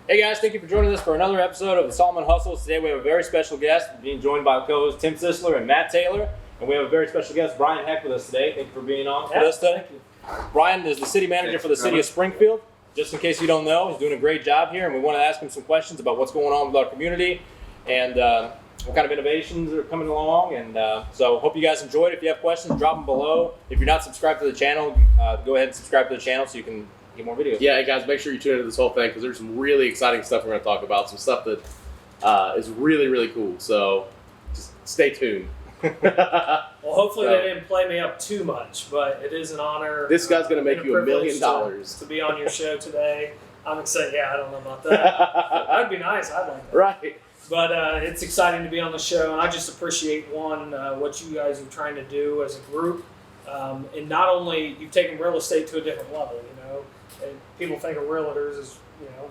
Hey guys, thank you for joining us for another episode of the Solomon Hustles. Today we have a very special guest, being joined by co-hosts Tim Sisler and Matt Taylor. And we have a very special guest, Bryan Heck, with us today. Thank you for being on with us today. Thank you. Bryan is the city manager for the city of Springfield. Just in case you don't know, he's doing a great job here, and we want to ask him some questions about what's going on with our community and what kind of innovations are coming along. And so hope you guys enjoyed. If you have questions, drop them below. If you're not subscribed to the channel, go ahead and subscribe to the channel so you can get more videos. Yeah, guys, make sure you tune into this whole thing because there's some really exciting stuff we're going to talk about. Some stuff that is really, really cool. So just stay tuned. Well, hopefully they didn't play me up too much, but it is an honor. This guy's going to make and you $1 privilege million. to be on your show today. I'm excited. Yeah, I don't know about that. That'd be nice. I'd like that. Right. But it's exciting to be on the show, and I just appreciate, what you guys are trying to do as a group. And not only you've taken real estate to a different level, and people think of realtors as,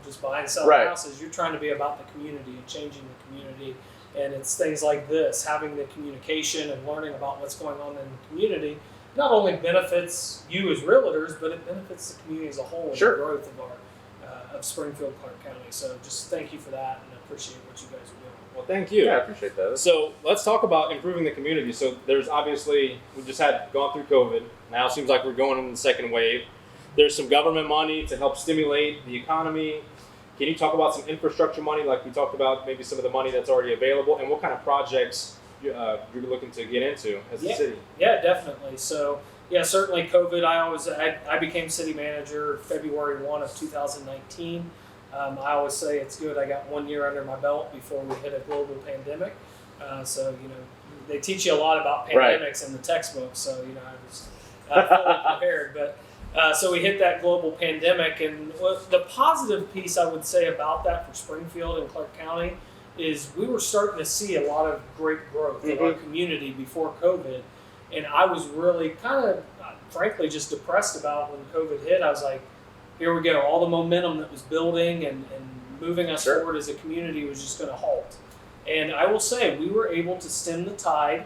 just buying and selling houses. You're trying to be about the community and changing the community. And it's things like this, having the communication and learning about what's going on in the community, not only benefits you as realtors, but it benefits the community as a whole and the growth of of Springfield, Clark County. So just thank you for that, and I appreciate what you guys are doing. Well, thank you. Yeah, I appreciate that. So let's talk about improving the community. So there's obviously, we just had gone through COVID. Now it seems like we're going in the second wave. There's some government money to help stimulate the economy. Can you talk about some infrastructure money, like we talked about, maybe some of the money that's already available, and what kind of projects you're looking to get into as a city? Yeah, definitely. So, certainly COVID. I became city manager February 1 of 2019. I always say it's good I got 1 year under my belt before we hit a global pandemic. They teach you a lot about pandemics in the textbooks, so I was fully prepared. But so we hit that global pandemic, and the positive piece I would say about that for Springfield and Clark County is we were starting to see a lot of great growth in our community before COVID, and I was really kind of, frankly, just depressed about when COVID hit. I was like, here we go, all the momentum that was building and moving us forward as a community was just going to halt. And I will say, we were able to stem the tide.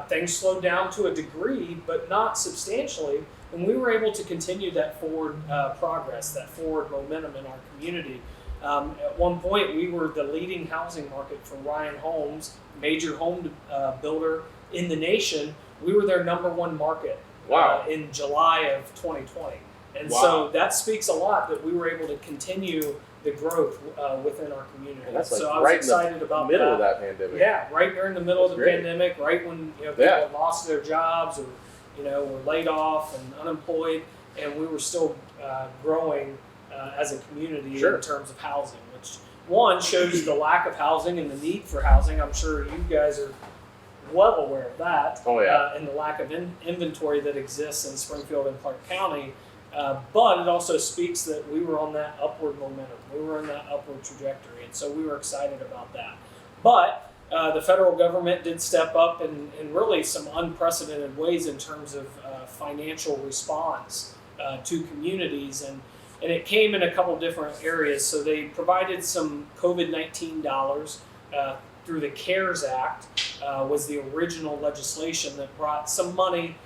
Things slowed down to a degree, but not substantially. And we were able to continue that forward progress, that forward momentum in our community. At one point, we were the leading housing market for Ryan Homes, major home builder in the nation. We were their number one market in July of 2020. And so that speaks a lot that we were able to continue the growth within our community. And that's so I was excited about middle of that pandemic. Yeah, right during the middle of the pandemic, right when people had lost their jobs or were laid off and unemployed, and we were still growing as a community in terms of housing, which one shows you the lack of housing and the need for housing. I'm sure you guys are well aware of that. Oh yeah. And the lack of inventory that exists in Springfield and Clark County. But it also speaks that we were on that upward momentum. We were in that upward trajectory, and so we were excited about that. But the federal government did step up in really some unprecedented ways in terms of financial response to communities, and it came in a couple different areas. So they provided some COVID-19 dollars through the CARES Act, was the original legislation that brought some money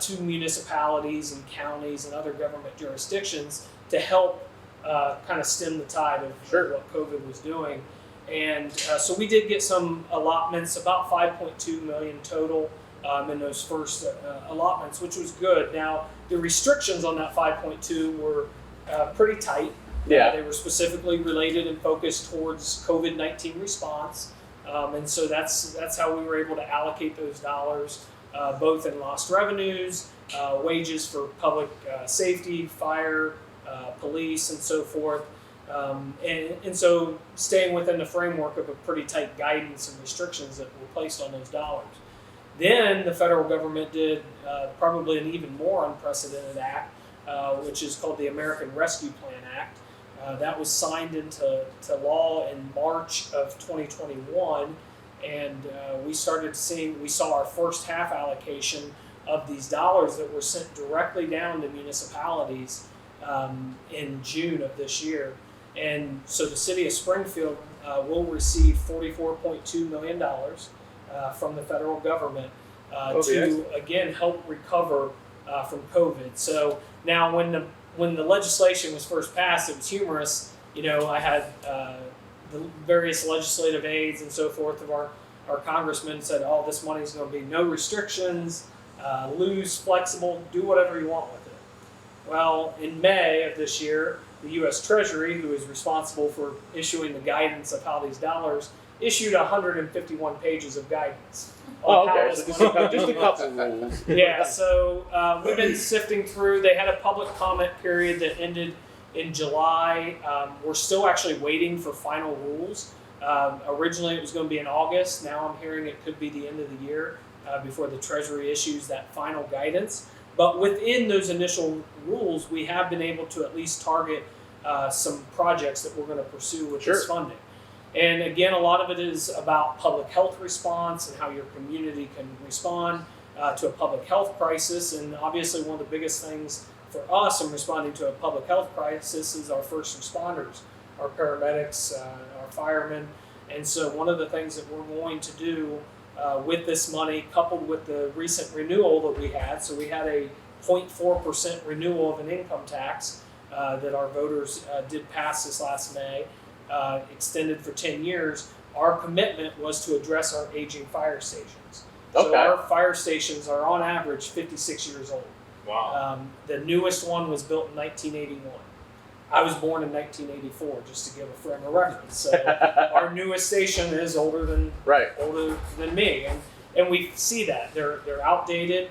to municipalities and counties and other government jurisdictions to help kind of stem the tide of what COVID was doing. And so we did get some allotments, about $5.2 million total in those first allotments, which was good. Now, the restrictions on that 5.2 were pretty tight. They were specifically related and focused towards COVID-19 response. And so that's how we were able to allocate those dollars, both in lost revenues, wages for public safety, fire, police, and so forth. And so staying within the framework of a pretty tight guidance and restrictions that were placed on those dollars. Then the federal government did probably an even more unprecedented act, which is called the American Rescue Plan Act. That was signed into law in March of 2021, and we saw our first half allocation of these dollars that were sent directly down to municipalities in June of this year. And so the city of Springfield will receive $44.2 million from the federal government to, again, help recover from COVID. So now when the legislation was first passed, it was humorous. I had the various legislative aides and so forth of our congressmen said, oh, this money is going to be no restrictions, loose, flexible, do whatever you want with it. Well, in May of this year, the U.S. Treasury, who is responsible for issuing the guidance of how these dollars, issued 151 pages of guidance. Oh, okay. So just a couple rules. Yeah, so we've been sifting through. They had a public comment period that ended in July. We're still actually waiting for final rules. Originally, it was going to be in August. Now I'm hearing it could be the end of the year before the Treasury issues that final guidance. But within those initial rules, we have been able to at least target some projects that we're going to pursue with this funding. And again, a lot of it is about public health response and how your community can respond to a public health crisis. And obviously, one of the biggest things for us in responding to a public health crisis is our first responders, our paramedics, our firemen. And so one of the things that we're going to do with this money, coupled with the recent renewal that we had, so we had a 0.4% renewal of an income tax that our voters did pass this last May, extended for 10 years. Our commitment was to address our aging fire stations. So our fire stations are on average 56 years old. Wow. The newest one was built in 1981. I was born in 1984, just to give a frame of reference. So our newest station is older than me, and we see that they're outdated.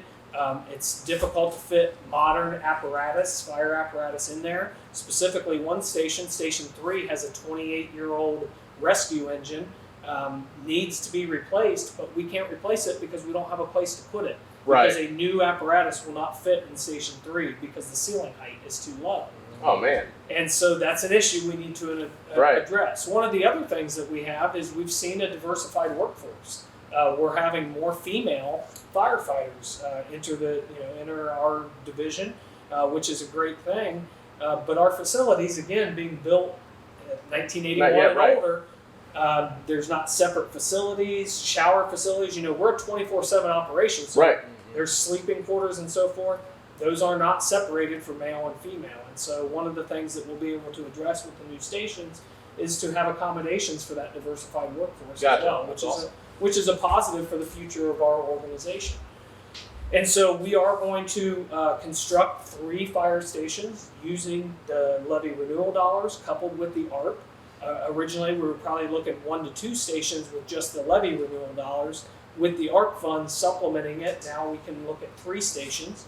It's difficult to fit modern apparatus, fire apparatus in there. Specifically, one station, Station 3, has a 28-year-old rescue engine. Needs to be replaced, but we can't replace it because we don't have a place to put it. Because a new apparatus will not fit in Station 3 because the ceiling height is too low. Oh, man. And so that's an issue we need to address. One of the other things that we have is we've seen a diversified workforce. We're having more female firefighters enter our division, which is a great thing. But our facilities, again, being built 1981 and older, there's not separate facilities, shower facilities. We're a 24/7 operation. So there's sleeping quarters and so forth. Those are not separated for male and female. And so one of the things that we'll be able to address with the new stations is to have accommodations for that diversified workforce as well, which is a positive for the future of our organization. And so we are going to construct 3 fire stations using the levy renewal dollars coupled with the ARP. Originally, we were probably looking 1 to 2 stations with just the levy renewal dollars. With the ARP funds supplementing it, now we can look at 3 stations.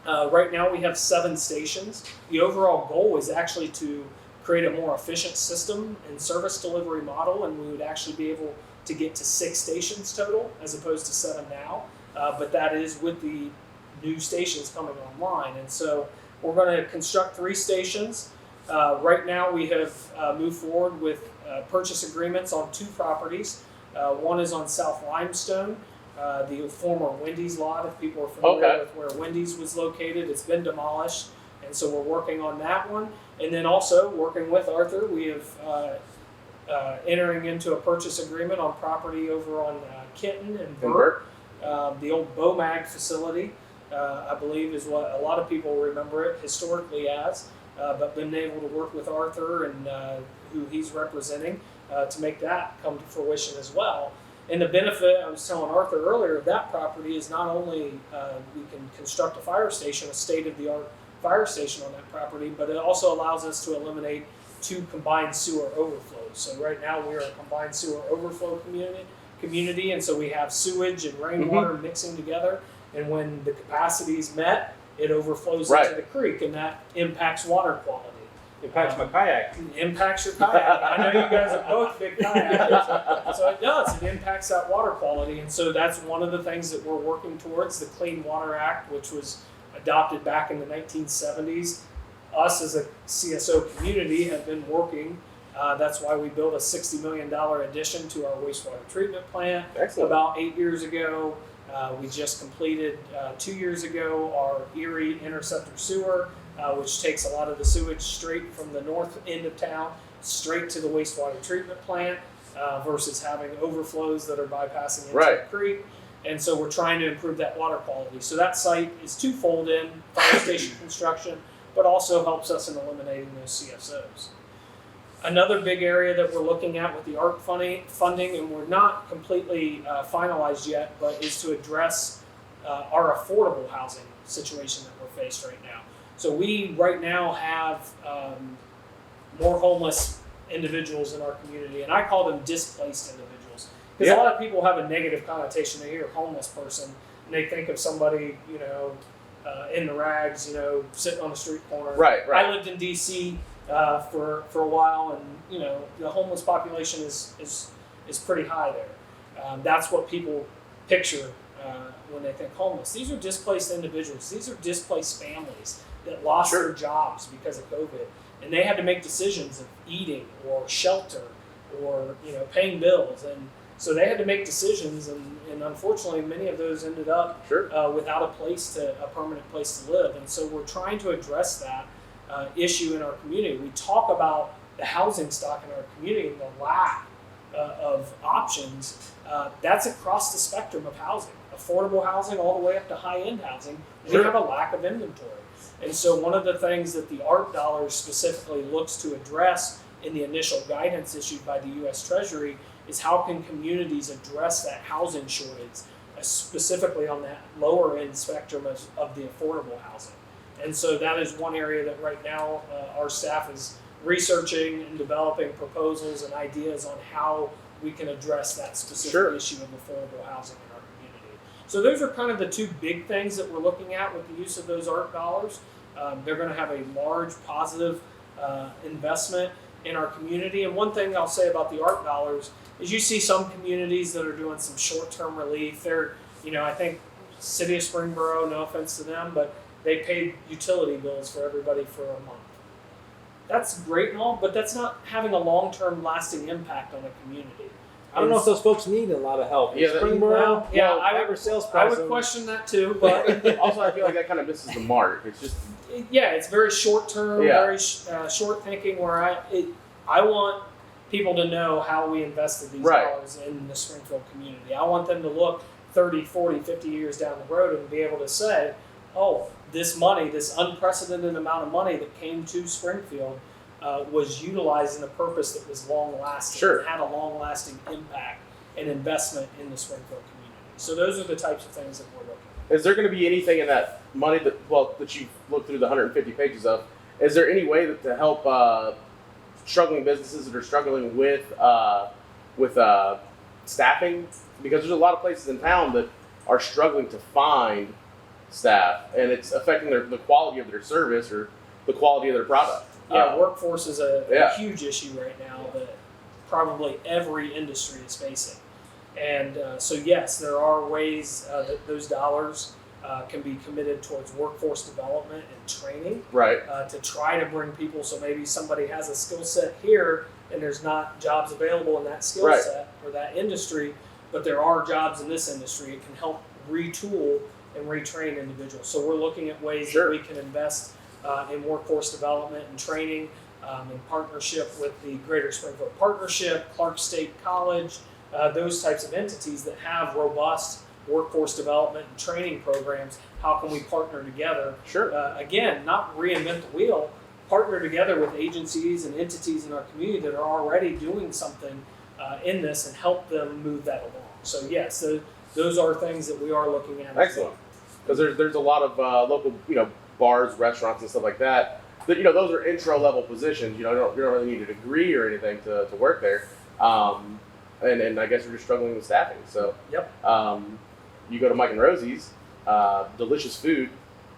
Right now we have 7 stations. The overall goal is actually to create a more efficient system and service delivery model, and we would actually be able to get to 6 stations total as opposed to 7 now. But that is with the new stations coming online. And so we're going to construct 3 stations. Right now we have moved forward with purchase agreements on 2 properties. One is on South Limestone, the former Wendy's lot, if people are familiar with where Wendy's was located. It's been demolished, and so we're working on that one. And then also working with Arthur, we have entering into a purchase agreement on property over on Kenton and Burt. The old BOMAG facility, I believe, is what a lot of people remember it historically as, but been able to work with Arthur and who he's representing to make that come to fruition as well. And the benefit, I was telling Arthur earlier, of that property is not only we can construct a fire station, a state-of-the-art fire station on that property, but it also allows us to eliminate 2 combined sewer overflows. So right now we are a combined sewer overflow community, and so we have sewage and rainwater mixing together, and when the capacity is met, it overflows into the creek, and that impacts water quality. Impacts my kayak. Impacts your kayak. I know you guys are both big kayakers. So it does. It impacts that water quality. And so that's one of the things that we're working towards, the Clean Water Act, which was adopted back in the 1970s. Us as a CSO community have been working. That's why we built a $60 million addition to our wastewater treatment plant about 8 years ago. We just completed 2 years ago our Erie Interceptor Sewer, which takes a lot of the sewage straight from the north end of town straight to the wastewater treatment plant versus having overflows that are bypassing into the creek. And so we're trying to improve that water quality. So that site is twofold in fire station construction, but also helps us in eliminating those CSOs. Another big area that we're looking at with the ARP funding, and we're not completely finalized yet, but is to address our affordable housing situation that we're faced right now. So we right now have more homeless individuals in our community, and I call them displaced individuals, because a lot of people have a negative connotation. They hear homeless person and they think of somebody, in the rags, sitting on the street corner. Right. I lived in D.C. For a while, and the homeless population is pretty high there. That's what people picture when they think homeless. These are displaced individuals. These are displaced families that lost their jobs because of COVID, and they had to make decisions of eating or shelter or paying bills, and so they had to make decisions, and unfortunately many of those ended up without a permanent place to live. And so we're trying to address that issue in our community. We talk about the housing stock in our community and the lack of options. That's across the spectrum of housing, affordable housing all the way up to high-end housing. We have a lack of inventory. And so one of the things that the ARP dollars specifically looks to address in the initial guidance issued by the U.S. Treasury is how can communities address that housing shortage, specifically on that lower end spectrum of the affordable housing. And so that is one area that right now our staff is researching and developing proposals and ideas on how we can address that specific issue of affordable housing in our community. So those are kind of the two big things that we're looking at with the use of those ARP dollars. They're going to have a large positive investment in our community. And one thing I'll say about the ARP dollars is you see some communities that are doing some short-term relief. They're, I think City of Springboro, no offense to them, but they paid utility bills for everybody for a month. That's great and all, but that's not having a long-term lasting impact on a community. I don't know if those folks need a lot of help. Yeah, Springboro, I would question that too, but also I feel like that kind of misses the mark. It's just it's very short-term, very short thinking. Where I want people to know how we invested these dollars in the Springfield community. I want them to look 30, 40, 50 years down the road and be able to say, oh, this money, this unprecedented amount of money that came to Springfield was utilized in a purpose that was long-lasting and had a long-lasting impact and investment in the Springfield community. So those are the types of things that we're looking at. Is there going to be anything in that money that you looked through the 150 pages of? Is there any way to help struggling businesses that are struggling with staffing? Because there's a lot of places in town that are struggling to find staff, and it's affecting the quality of their service or the quality of their product. Workforce is a huge issue right now that probably every industry is facing. And so yes, there are ways that those dollars can be committed towards workforce development and training, to try to bring people. So maybe somebody has a skill set here and there's not jobs available in that skill set or that industry, but there are jobs in this industry. It can help retool and retrain individuals. So we're looking at ways that we can invest in workforce development and training in partnership with the Greater Springfield Partnership, Clark State College, those types of entities that have robust workforce development and training programs. How can we partner together? Again, not reinvent the wheel, partner together with agencies and entities in our community that are already doing something in this and help them move that along. So yes, those are things that we are looking at. Excellent. Because there's a lot of local, bars, restaurants, and stuff like that. That those are intro level positions. You don't really need a degree or anything to work there. And I guess we're just struggling with staffing. So you go to Mike and Rosie's, delicious food,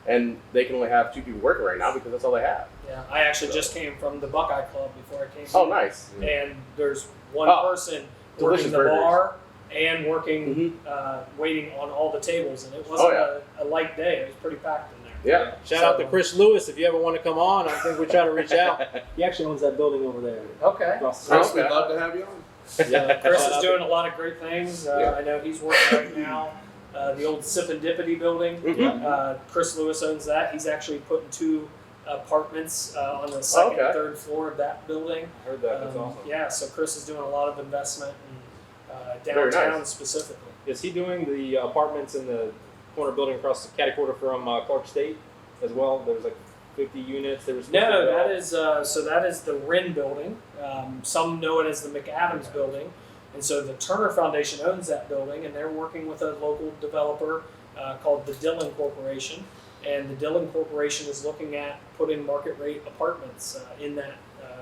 and they can only have 2 people working right now because that's all they have. Yeah, I actually just came from the Buckeye Club before I came. Oh, here. nice. And there's one person working the bar and working, waiting on all the tables, and it wasn't a light day. It was pretty packed in there. Yeah. Shout out to Chris Lewis if you ever want to come on. I think we try to reach out. He actually owns that building over there. Okay. Chris, we'd love to have you on. Yeah, Chris is doing a lot of great things. I know he's working right now. The old Sipendipity building. Chris Lewis owns that. He's actually putting 2 apartments on the second and third floor of that building. I heard that. That's awesome. Yeah, so Chris is doing a lot of investment in downtown specifically. Is he doing the apartments in the corner building across the catty corner from Clark State as well? There's like 50 units. There was No, that is that is the Wren building. Some know it as the McAdams building, and so the Turner Foundation owns that building, and they're working with a local developer called the Dillon Corporation, and the Dillon Corporation is looking at putting market rate apartments in that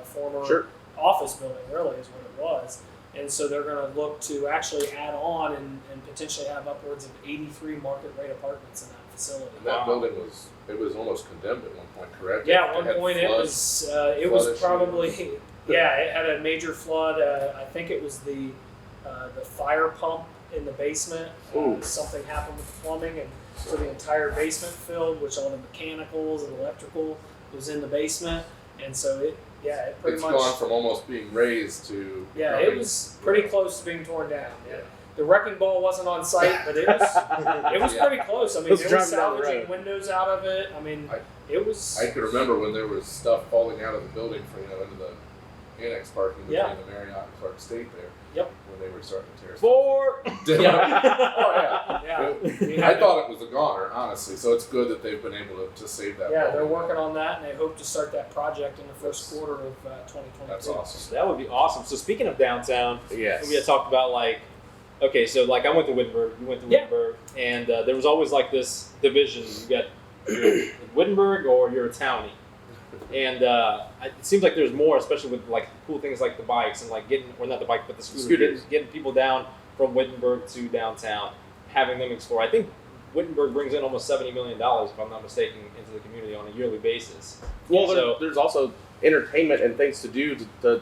former office building. Really, is what it was. And so they're going to look to actually add on and potentially have upwards of 83 market rate apartments in that facility. And that building was almost condemned at one point, correct? Yeah, at one point it was probably it had a major flood. I think it was the fire pump in the basement. Something happened with the plumbing, and so the entire basement filled, which all the mechanicals and electrical was in the basement, and so it pretty It's much gone from almost being raised to it was pretty close to being torn down. Yeah. The wrecking ball wasn't on site, but it was pretty close. I mean, they were salvaging windows out of it. I mean, it was. I could remember when there was stuff falling out of the building from into the annex parking between the Marriott and Clark State there. Yep. When they were starting to tear stuff. Four. I thought it was a goner, honestly. So it's good that they've been able to save that. Yeah, they're working on that, and they hope to start that project in the first quarter of 2022. That's awesome. That would be awesome. So speaking of downtown, Yes. we had talked about so I went to Wittenberg, you went to Wittenberg, and there was always this division. You got you're Wittenberg or you're a townie. And it seems like there's more, especially with cool things like the bikes and not the bike, but the scooters. Getting people down from Wittenberg to downtown, having them explore. I think Wittenberg brings in almost $70 million, if I'm not mistaken, into the community on a yearly basis. Well, there's also entertainment and things to do to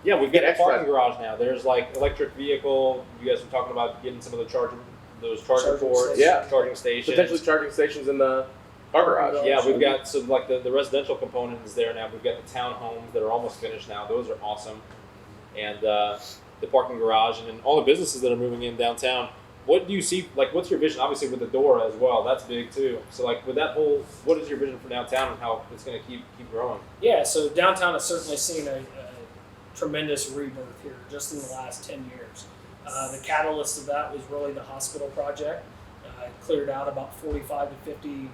we've got a parking garage now. There's electric vehicle. You guys were talking about getting some of the charging ports, charging stations, potentially charging stations in the car garage. Yeah, we've got the residential component is there now. We've got the townhomes that are almost finished now. Those are awesome, and the parking garage, and then all the businesses that are moving in downtown. What do you see? What's your vision? Obviously, with the door as well, that's big too. So, with that whole, what is your vision for downtown and how it's going to keep growing? Yeah, so downtown has certainly seen a tremendous rebirth here just in the last 10 years. The catalyst of that was really the hospital project. It cleared out about 45 to 50,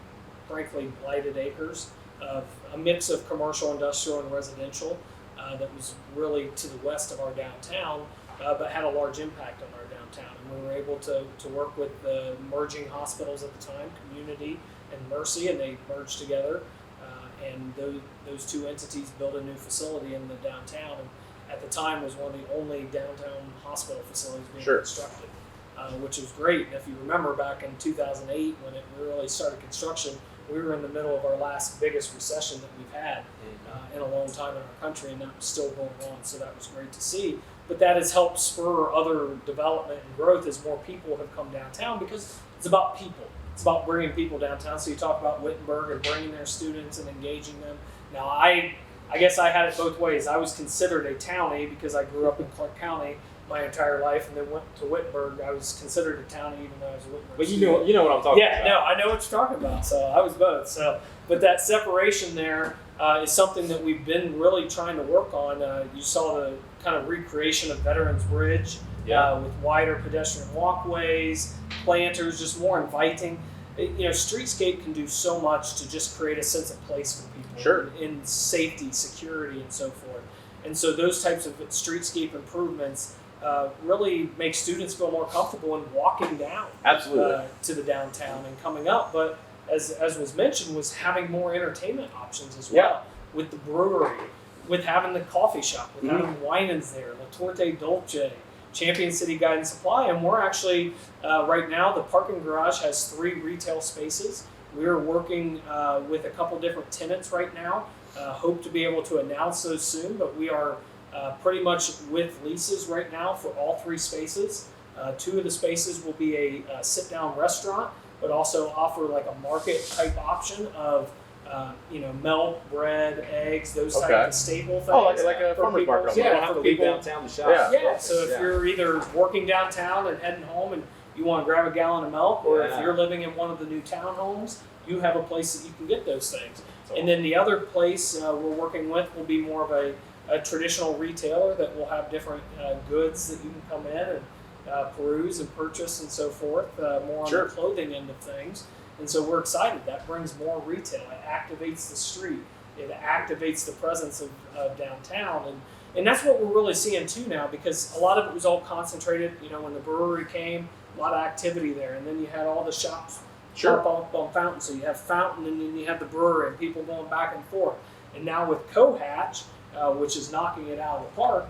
frankly, blighted acres of a mix of commercial, industrial, and residential that was really to the west of our downtown, but had a large impact on our downtown. And we were able to work with the merging hospitals at the time, Community and Mercy, and they merged together. And those two entities built a new facility in the downtown. And at the time was one of the only downtown hospital facilities being constructed, which was great. And if you remember back in 2008 when it really started construction, we were in the middle of our last biggest recession that we've had in a long time in our country, and that was still going on, so that was great to see. But that has helped spur other development and growth as more people have come downtown, because it's about people. It's about bringing people downtown. So you talk about Wittenberg and bringing their students and engaging them. Now, I guess I had it both ways. I was considered a townie because I grew up in Clark County my entire life, and then went to Wittenberg. I was considered a townie even though I was a Wittenberg But student. you know what I'm talking about. Yeah, no, I know what you're talking about. So I was both. But that separation there is something that we've been really trying to work on. You saw the kind of recreation of Veterans Bridge with wider pedestrian walkways, planters, just more inviting. Streetscape can do so much to just create a sense of place for people in safety, security, and so forth. And so those types of streetscape improvements really make students feel more comfortable in walking down to the downtown and coming up. But as was mentioned, was having more entertainment options as well, with the brewery, with having the coffee shop, with having Winans there, La Torte Dolce, Champion City Guide and Supply, and we're actually, right now, the parking garage has 3 retail spaces. We're working with a couple different tenants right now. Hope to be able to announce those soon, but we are pretty much with leases right now for all 3 spaces. 2 of the spaces will be a sit-down restaurant, but also offer like a market-type option of milk, bread, eggs, those type of staple things. Oh, like a farmer's market. You don't have to leave downtown to shop. Yeah, so if you're either working downtown and heading home and you want to grab a gallon of milk, or if you're living in one of the new townhomes, you have a place that you can get those things. And then the other place we're working with will be more of a traditional retailer that will have different goods that you can come in and peruse and purchase and so forth, more on the clothing end of things. And so we're excited. That brings more retail. It activates the street. It activates the presence of downtown. And that's what we're really seeing too now, because a lot of it was all concentrated, when the brewery came, a lot of activity there. And then you had all the shops up on Fountain. So you have Fountain and then you have the brewery and people going back and forth. And now with Cohatch, which is knocking it out of the park,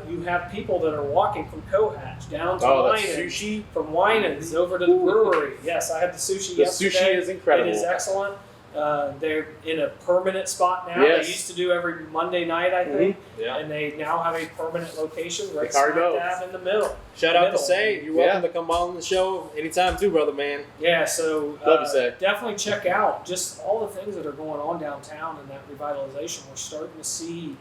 you have people that are walking from Cohatch down to Winans, sushi from Winans over to the brewery. Yes, I had the sushi yesterday. Sushi is incredible. It is excellent. They're in a permanent spot now. Yes. They used to do every Monday night, I think, Yeah. and they now have a permanent location right Cargo. smack dab in the middle. Shout out to Say. You're welcome to come on the show anytime too, brother man. Yeah, so Love you, Say. definitely check out just all the things that are going on downtown and that revitalization. We're starting to see,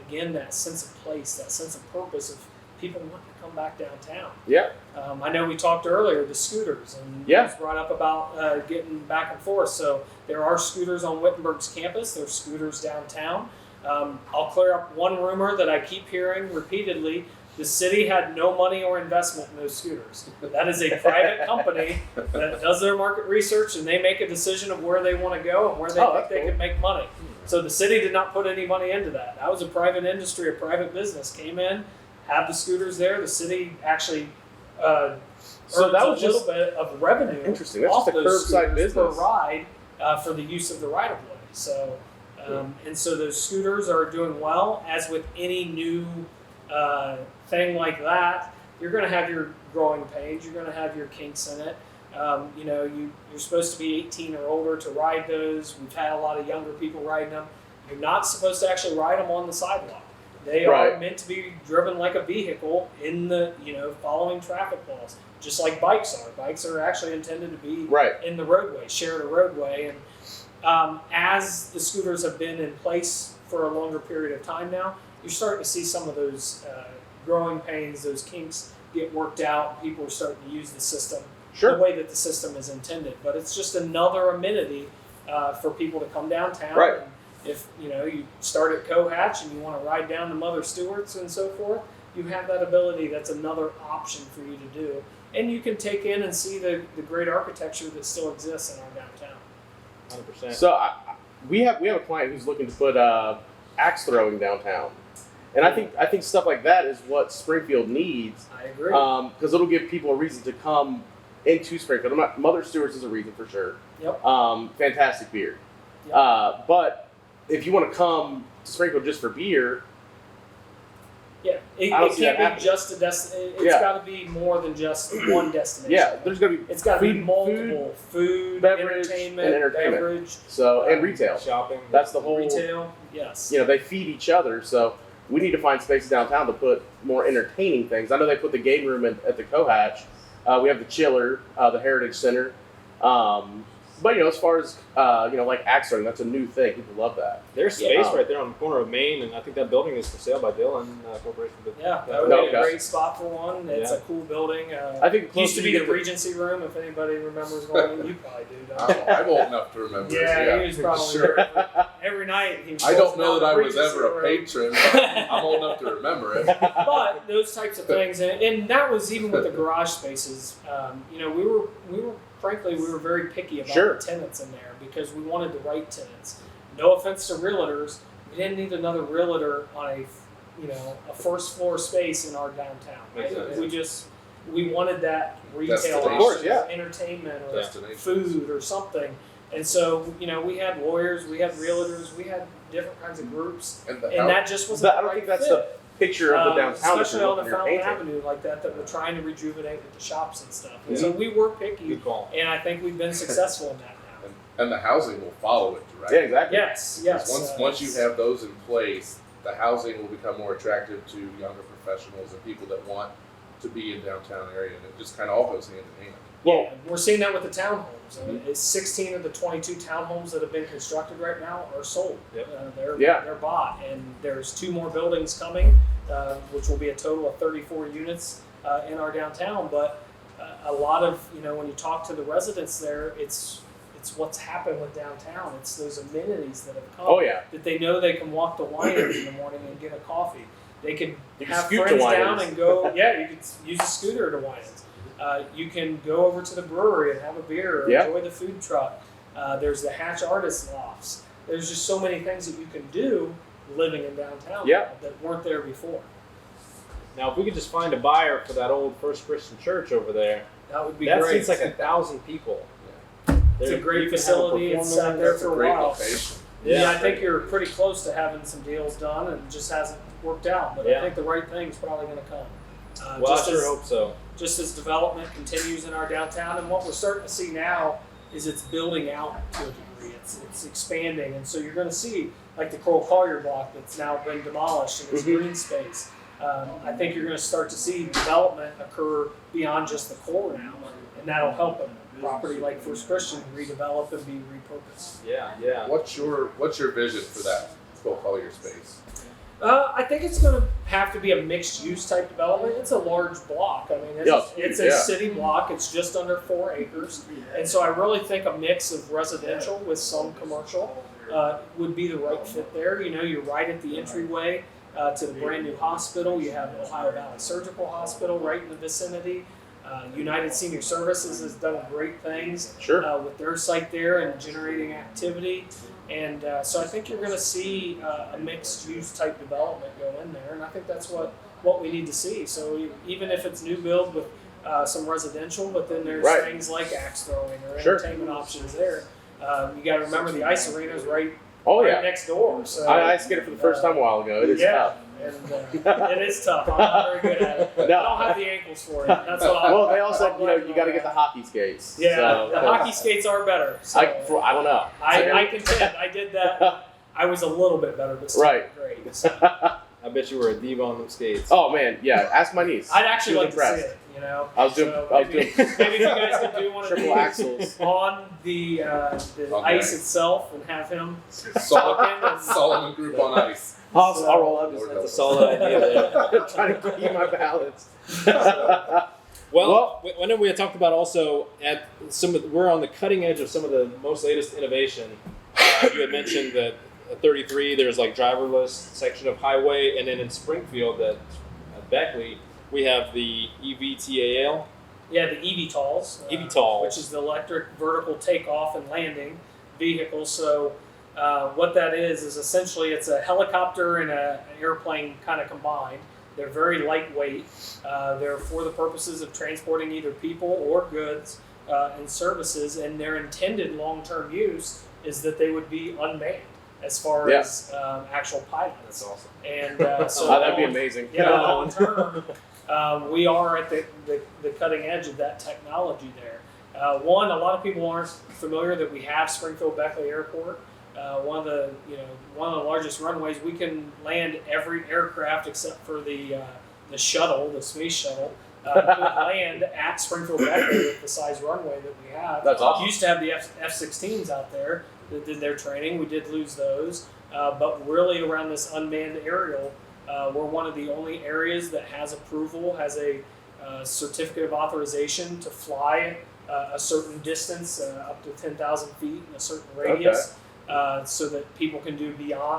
again, that sense of place, that sense of purpose of people wanting to come back downtown. Yeah. I know we talked earlier, the scooters, and it was brought up about getting back and forth. So there are scooters on Wittenberg's campus. There's scooters downtown. I'll clear up one rumor that I keep hearing repeatedly. The city had no money or investment in those scooters. That is a private company that does their market research, and they make a decision of where they want to go and where they think they can make money. So the city did not put any money into that. That was a private industry, a private business came in, have the scooters there. The city actually So that was a little just bit of revenue. Interesting. That's off just a those curbside scooters business. per ride for the use of the right of way. So, and so those scooters are doing well. As with any new thing like that, you're going to have your growing pains. You're going to have your kinks in it. You're supposed to be 18 or older to ride those. We've had a lot of younger people riding them. You're not supposed to actually ride them on the sidewalk. They are meant to be driven like a vehicle in the, following traffic laws, just like bikes are. Bikes are actually intended to be in the roadway, share the roadway. And as the scooters have been in place for a longer period of time now, you're starting to see some of those growing pains, those kinks get worked out. People are starting to use the system the way that the system is intended. But it's just another amenity for people to come downtown. Right. And if you start at Cohatch and you want to ride down to Mother Stewart's and so forth, you have that ability. That's another option for you to do. And you can take in and see the great architecture that still exists in our downtown. 100%. So we have a client who's looking to put axe throwing downtown, and I think stuff like that is what Springfield needs. I agree. Because it'll give people a reason to come into Springfield. Mother Stewart's is a reason for sure. Yep. Fantastic beer. Yep. But if you want to come to Springfield just for beer, it I don't see can't that be happening. just a destination. It's got to be more than just one destination. there's going to be It's got to be multiple food, beverage, entertainment, beverage. So and retail. Shopping. That's the whole retail. Yes. They feed each other. So we need to find spaces downtown to put more entertaining things. I know they put the game room at the Cohatch. We have the Chiller, the Heritage Center. But as far as like axe throwing, that's a new thing. People love that. There's space right there on the corner of Main, and I think that building is for sale by Dylan Corporation. Yeah, that would be a great spot for one. It's a cool building. I think it used to be the Regency Room. If anybody remembers going in, you probably do. Don't you? I'm old enough to remember. Yeah, he was probably there every night. He was I don't know that I was Regency ever a Room. patron, but I'm old enough to remember it. But those types of things, and that was even with the garage spaces. Frankly, we were very picky about the tenants in there because we wanted the right tenants. No offense to realtors, we didn't need another realtor on a first floor space in our downtown. Right? We wanted that retail option, entertainment or food or something. And so, we had lawyers, we had realtors, we had different kinds of groups, and that just wasn't the right I don't think that's fit. the picture of the downtown, especially on the Fountain painting. Avenue like that we're trying to rejuvenate with the shops and stuff. And so we were picky, and I think we've been successful in that now. And the housing will follow it directly. Yeah, exactly. Yes. Once you have those in place, the housing will become more attractive to younger professionals and people that want to be in downtown area, and it just kind of all goes hand in hand. Well, we're seeing that with the townhomes. 16 of the 22 townhomes that have been constructed right now are sold. They're bought, and there's 2 more buildings coming, which will be a total of 34 units in our downtown. But a lot of when you talk to the residents there, it's what's happened with downtown. It's those amenities that have come. That they know they can walk to Winans in the morning and get a coffee. They could have friends down and go. You could use a scooter to Winans. You can go over to the brewery and have a beer, or Yeah. enjoy the food truck. There's the Hatch Artist Lofts. There's just so many things that you can do living in downtown Yeah. that weren't there before. Now, if we could just find a buyer for that old First Christian Church over there, That would be that great. seats like 1,000 people. It's a There- great you can have a facility. It's performance. sat there That's a for a great while. location. Yeah, I think you're pretty close to having some deals done, and it just hasn't worked out. But Yeah. I think the right thing's probably going to come. Well, I just sure as, hope so. just as development continues in our downtown, and what we're starting to see now is it's building out to a degree. It's expanding, and so you're going to see like the Kroll Collier block that's now been demolished and it's Mhm. green space. I think you're going to start to see development occur beyond just the core now, and that'll help a property like First Christian redevelop and be repurposed. Yeah. What's your vision for that Kroll Collier space? I think it's going to have to be a mixed-use type development. It's a large block. I mean, Yeah, it's a yeah. city block. It's just under 4 acres, and so I really think a mix of residential with some commercial would be the right fit there. You know, you're right at the entryway to the brand new hospital. You have Ohio Valley Surgical Hospital right in the vicinity. United Senior Services has done great things Sure. with their site there and generating activity. And so I think you're going to see a mixed-use type development go in there, and I think that's what we need to see. So even if it's new build with some residential, but then there's Right. things like axe throwing or Sure. entertainment options there. You got to remember the ice arena is right Oh right yeah. next door. So I skated for the first time a while ago. It is yeah, tough. and it is tough. I'm not very good at it. No. I don't have the ankles for it. That's what I. Well, they also, I'm you know, like, you got to get the hockey skates. Yeah, So, the hockey skates are better. So I don't know. I contend. I did that. I was a little bit better, but still Right. great. So I bet you were a diva on them skates. Oh man, yeah. Ask my niece. I'd actually She was like to see impressed. it. You know, I was doing maybe if you guys could do one of triple these axles. on the Okay. ice itself and have him Solomon Group on ice. I'll roll up. That's a solid idea there. Trying to keep my balance. Well, whenever we had talked about also at we're on the cutting edge of some of the most latest innovation. You had mentioned that at 33 there's like driverless section of highway, and then in Springfield at Beckley we have the EVTAL. Yeah, the eVTOLs. eVTOL. Which is the electric vertical takeoff and landing vehicle. So what that is essentially it's a helicopter and an airplane kind of combined. They're very lightweight. They're for the purposes of transporting either people or goods and services, and their intended long-term use is that they would be unmanned as far Yeah. as actual pilots. That's awesome. And so That'd be amazing. yeah, long term, we are at the cutting edge of that technology there. A lot of people aren't familiar that we have Springfield Beckley Airport. One of the largest runways. We can land every aircraft except for the shuttle, the space shuttle. Could land at Springfield Beckley with the size runway that we have. That's awesome. Used to have the F-16s out there that did their training. We did lose those, but really around this unmanned aerial, we're one of the only areas that has approval, has a certificate of authorization to fly a certain distance, up to 10,000 feet in a certain radius, so that people can do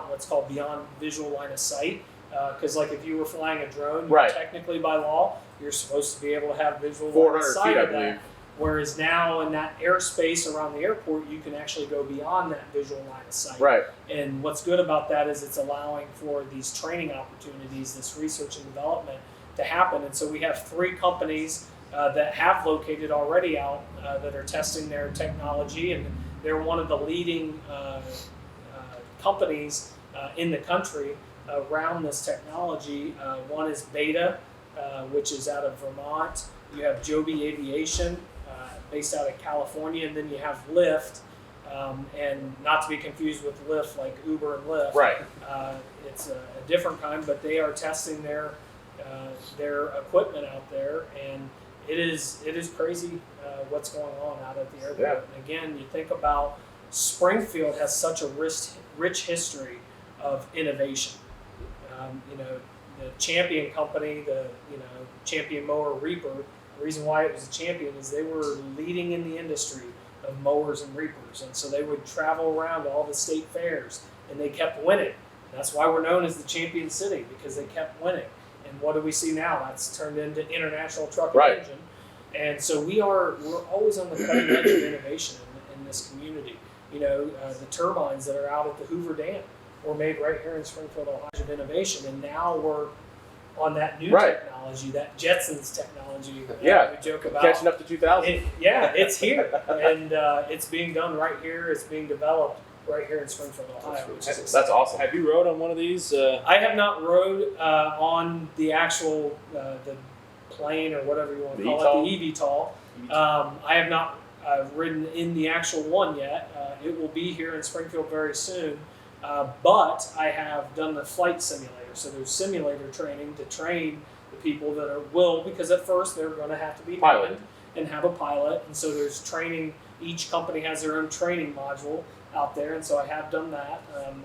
what's called beyond visual line of sight. Because like if you were flying a drone, Right. technically by law, you're supposed to be able to have visual line of 400 sight feet, I of that. believe. Whereas now in that airspace around the airport, you can actually go beyond that visual line of sight. Right. And what's good about that is it's allowing for these training opportunities, this research and development to happen. And so we have 3 companies that have located already out that are testing their technology, and they're one of the leading companies in the country around this technology. One is Beta, which is out of Vermont. You have Joby Aviation, based out of California, and then you have Lyft, and not to be confused with Lyft like Uber and Lyft. Right. It's a different kind, but they are testing their equipment out there, and it is crazy what's going on out at the airport. Yeah. And again, you think about Springfield has such a rich history of innovation. The Champion company, the Champion Mower Reaper. The reason why it was a champion is they were leading in the industry of mowers and reapers, and so they would travel around to all the state fairs, and they kept winning. That's why we're known as the Champion City, because they kept winning. And what do we see now? That's turned into International Truck and Right. Engine. And so we're always on the cutting edge of innovation in this community. The turbines that are out at the Hoover Dam were made right here in Springfield, Ohio, of innovation, and now we're on that new technology, that Jetsons technology. We joke about catching up to 2000. It's here, and it's being done right here. It's being developed right here in Springfield, Ohio, which is exciting. That's awesome. Have you rode on one of these? I have not rode on the actual the plane or whatever you want to call it, the eVTOL. I have not ridden in the actual one yet. It will be here in Springfield very soon. But I have done the flight simulator. So there's simulator training to train the people that because at first they're going to have to be manned and have a pilot. And so there's training. Each company has their own training module out there. And so I have done that.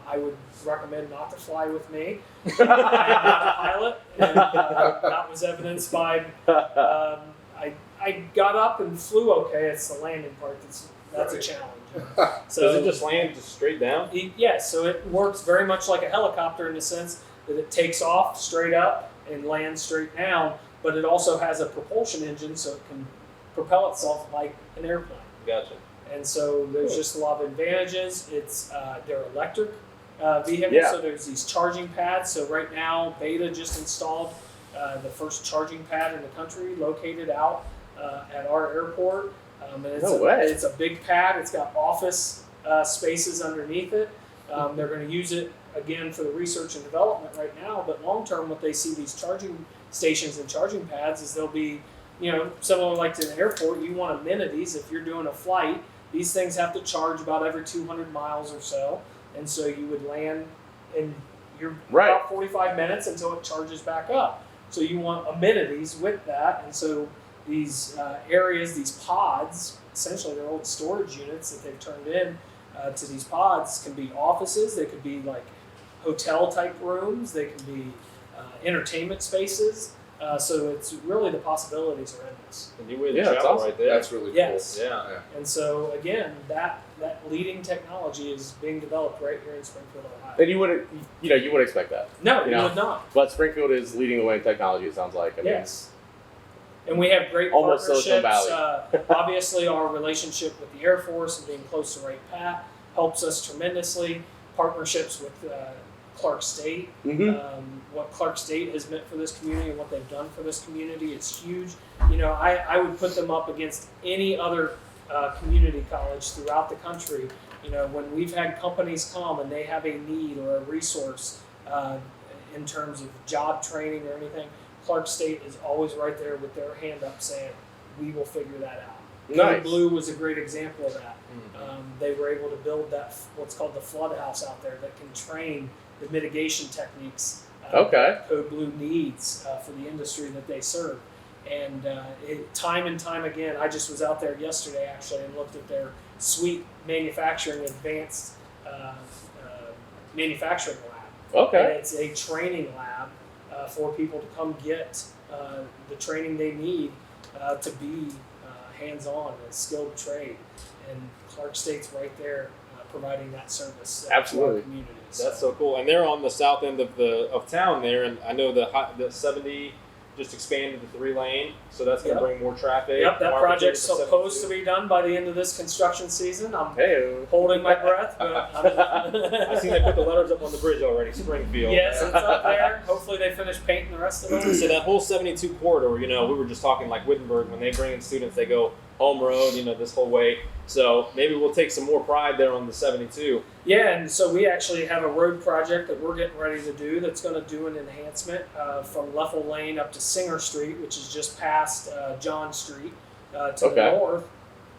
I would recommend not to fly with me. I am not a pilot. And that was evidenced by I got up and flew okay. It's the landing part that's a challenge. So does it just land just straight down? Yes, so it works very much like a helicopter in the sense that it takes off straight up and lands straight down, but it also has a propulsion engine so it can propel itself like an airplane. Gotcha. And so there's just a lot of advantages. They're electric vehicles, so there's these charging pads. So right now, Beta just installed the first charging pad in the country located out at our airport. And it's a big pad. It's got office spaces underneath it. They're going to use it again for the research and development right now. But long term, what they see these charging stations and charging pads is they'll be, similar like to an airport. You want amenities if you're doing a flight. These things have to charge about every 200 miles or so, and so you would land in about 45 minutes until it charges back up. So you want amenities with that, and so these areas, these pods, essentially they're old storage units that they've turned in to these pods, can be offices, they could be like hotel type rooms, they can be entertainment spaces. So it's really the possibilities are endless. And you way to travel right there. That's really cool. Yes. Yeah. And so again, that leading technology is being developed right here in Springfield, Ohio. And you wouldn't expect that. No, you would not. But Springfield is leading the way in technology. It sounds like. Yes. And we have great almost partnerships. Silicon Valley. Obviously, our relationship with the Air Force and being close to Wright Pat helps us tremendously. Partnerships with Clark State. What Clark State has meant for this community and what they've done for this community, it's huge. I would put them up against any other community college throughout the country. When we've had companies come and they have a need or a resource in terms of job training or anything, Clark State is always right there with their hand up saying, we will figure that out. Nice. Blue was a great example of that. They were able to build that, what's called the flood house out there that can train the mitigation techniques Code Blue needs for the industry that they serve. And time and time again, I just was out there yesterday actually and looked at their suite manufacturing advanced manufacturing lab. Okay. And it's a training lab for people to come get the training they need to be hands-on, a skilled trade. And Clark State's right there providing that service to our communities. That's so cool. And they're on the south end of town there, and I know the 70 just expanded to 3-lane, so that's going to bring more traffic. Yep, that project's supposed to be done by the end of this construction season. I'm holding my breath. But I see they put the letters up on the bridge already, Springfield. Yes, it's up there. Hopefully they finish painting the rest of it. So that whole 72 corridor, we were just talking like Wittenberg, when they bring in students, they go home road, this whole way. So maybe we'll take some more pride there on the 72. Yeah, and so we actually have a road project that we're getting ready to do that's going to do an enhancement from Leffel Lane up to Singer Street, which is just past John Street to the north.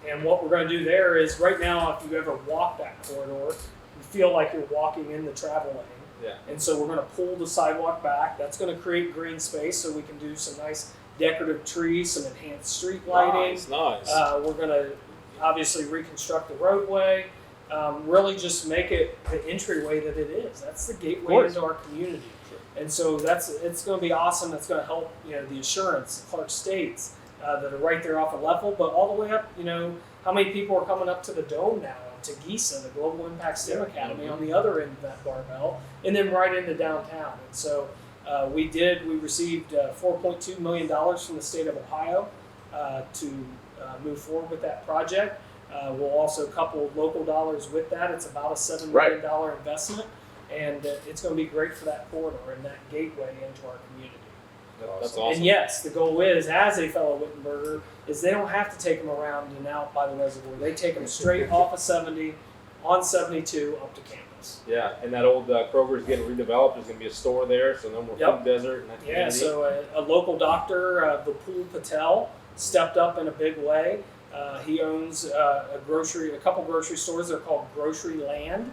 And what we're going to do there is, right now, if you ever walk that corridor, you feel like you're walking in the travel lane. Yeah. And so we're going to pull the sidewalk back. That's going to create green space so we can do some nice decorative trees, some enhanced street lighting. Nice. We're going to obviously reconstruct the roadway, really just make it the entryway that it is. That's the gateway into our community. Sure. And so it's going to be awesome. That's going to help, the Assurance, Clark States that are right there off of Leffel, but all the way up, how many people are coming up to the Dome now, to GISA, the Global Impact STEM Academy, on the other end of that barbell, and then right into downtown. And so we received $4.2 million from the state of Ohio to move forward with that project. We'll also couple local dollars with that. It's about a $7 million investment, and it's going to be great for that corridor and that gateway into our community. That's awesome. And yes, the goal is, as a fellow Wittenberger, is they don't have to take them around and out by the reservoir. They take them straight off of 70, on 72, up to campus. Yeah, and that old Kroger is getting redeveloped. There's going to be a store there, so no more food desert. In that Yeah, community. so a local doctor, Vipul Patel, stepped up in a big way. He owns a couple grocery stores. They're called Grocery Land.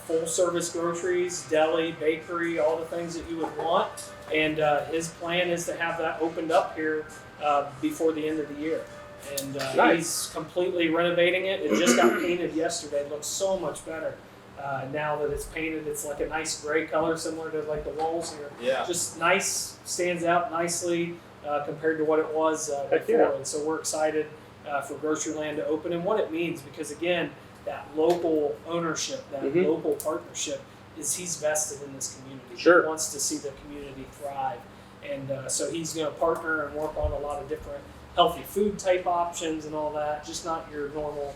Full service groceries, deli, bakery, all the things that you would want. And his plan is to have that opened up here before the end of the year. And he's completely renovating it. It just got painted yesterday. It looks so much better. Now that it's painted, it's like a nice gray color, similar to like the walls here. Yeah. Just nice, stands out nicely compared to what it was before. Yeah. And so we're excited for Grocery Land to open, and what it means, because again, that local ownership, that local partnership, is he's vested in this community. Sure. He wants to see the community thrive. And so he's going to partner and work on a lot of different healthy food type options and all that, just not your normal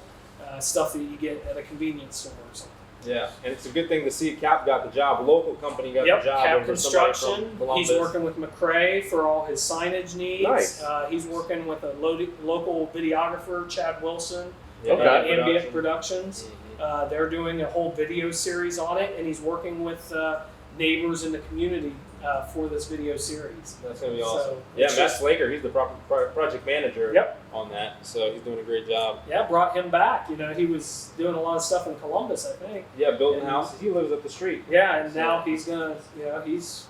stuff that you get at a convenience store or something. Yeah, and it's a good thing to see Cap got the job. A local company got the job. Cap over somebody from Construction. Columbus. He's working with McCrae for all his signage needs. Nice. He's working with a local videographer, Chad Wilson, Okay. at Ambient Productions. Mhm. They're doing a whole video series on it, and he's working with neighbors in the community for this video series. That's going to be awesome. So, Yeah, it's Matt just- Slaker, he's the project manager Yep. on that, so he's doing a great job. Yeah, brought him back. You know, he was doing a lot of stuff in Columbus, I think. Yeah, building And- houses. He lives up the street. Yeah, and So- now he's gonna, he's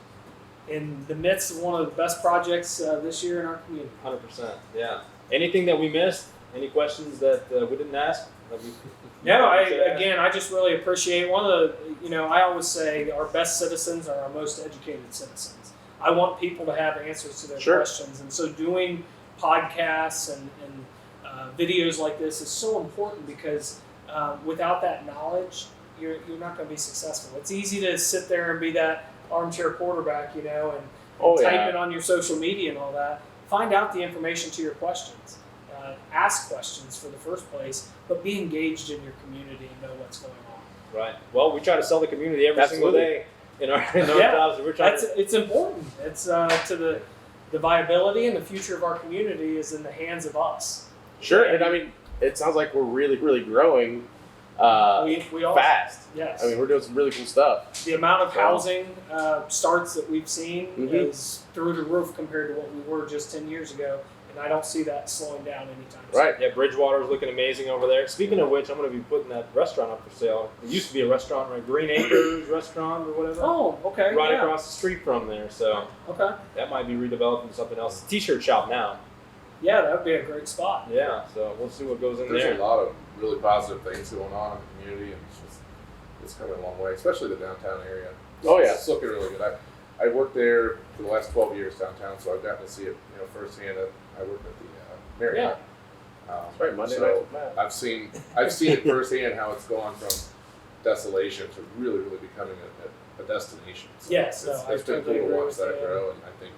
in the midst of one of the best projects this year in our community. 100%. Yeah. Anything that we missed? Any questions that we didn't ask? That we No, should ask? I just really appreciate one of the, I always say our best citizens are our most educated citizens. I want people to have answers to their Sure. questions, and so doing podcasts and videos like this is so important, because without that knowledge, you're not going to be successful. It's easy to sit there and be that armchair quarterback, and type it on your social media and all that. Find out the information to your questions. Ask questions for the first place, but be engaged in your community and know what's going on. Right. Well, we try to sell the community every single day in our Yeah. jobs. We're trying It's important. It's to the viability and the future of our community is in the hands of us. Sure, and I mean, it sounds like we're really, really growing We all fast. Yes. I mean, we're doing some really cool stuff. The amount of housing starts that we've seen Mhm. is through the roof compared to what we were just 10 years ago, and I don't see that slowing down anytime soon. Right. Yeah, Bridgewater's looking amazing over there. Speaking of which, I'm going to be putting that restaurant up for sale. It used to be a restaurant, right? Green Acres Restaurant or whatever. Oh, okay. Right yeah. across the street from there. So Okay. that might be redeveloped into something else. T-shirt shop now. Yeah, that would be a great spot. Yeah, so we'll see what goes in There's there. a lot of really positive things going on in the community, and it's coming a long way, especially the downtown area. Oh, yeah. It's looking really good. I worked there for the last 12 years downtown, so I've gotten to see it, firsthand. I worked at the Marriott. That's right, Monday so night with Matt. I've seen it firsthand how it's gone from desolation to really, really becoming a destination. So Yes, it's, no, I it's been totally cool to agree watch with that you. grow, and I think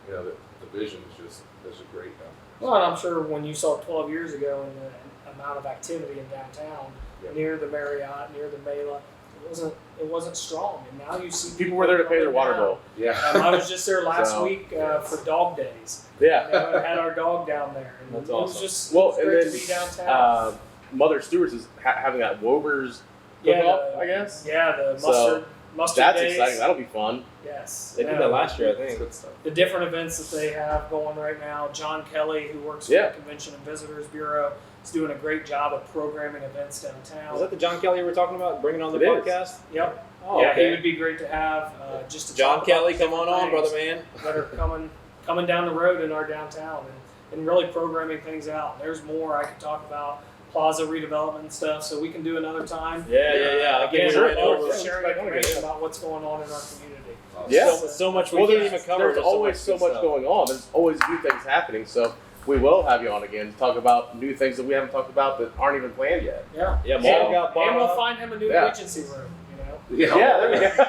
the vision is just great now. Well, and I'm sure when you saw it 12 years ago and the amount of activity in downtown, Yeah. near the Marriott, near the Mela, it wasn't strong. And now you see People were there to pay their coming water down. bill. Yeah. I was just there last So, week for dog days. Yeah. I had our dog down there, and That's it was awesome. just Well, it was and great then to be downtown. Mother Stewart's is having that Wober's Yeah, cook-off, the- I guess. Yeah, the So, mustard That's days. exciting. That'll be fun. Yes, They did that last year, I think. Good stuff. The different events that they have going right now. John Kelly, who works for Yeah. the Convention and Visitors Bureau, is doing a great job of programming events downtown. Is that the John Kelly you were talking about? Bringing on the It is. podcast? Yep. Oh, yeah, okay. he would be great to have. Just to John talk Kelly, about come on, different brother things man. that are coming down the road in our downtown, and really programming things out. There's more I could talk about. Plaza redevelopment and stuff, so we can do another time. Yeah. I Again, think sure. we're we're over. sharing information about what's going on in our community. Yeah. So much we Well, can't there's, even cover. there's always so much going on. There's always new things happening. So we will have you on again to talk about new things that we haven't talked about that aren't even planned yet. Yeah. Yeah, And, Paul got and we'll bought. find him a new Yeah. agency room. Yeah. Yeah, there we go.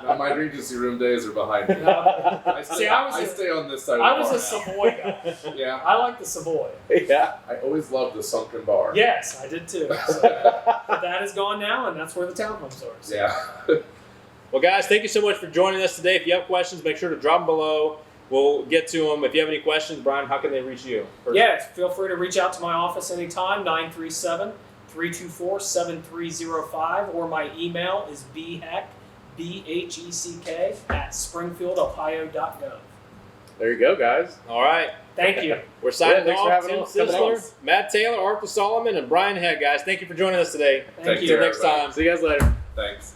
Not my Regency room days are behind me. I stay, See, I stay on this side I of was the a bar Savoy guy. now. Yeah. I like the Savoy. Yeah. I always loved the sunken bar. Yes, I did too. So, but that is gone now, and that's where the townhomes are. So. Yeah. Well, guys, thank you so much for joining us today. If you have questions, make sure to drop them below. We'll get to them. If you have any questions, Bryan, how can they reach you? Yes, feel free to reach out to my office anytime, 937-324-7305, or my email is bheck, BHECK, at springfieldohio.gov. There you go, guys. All right. Thank you. We're signing thanks for off. having Tim us, coming Sisler, on. Matt Taylor, Arthur Solomon, and Bryan Heck, guys. Thank you for joining us today. Thank Take you. Until care, next everybody. time. See you guys later. Thanks.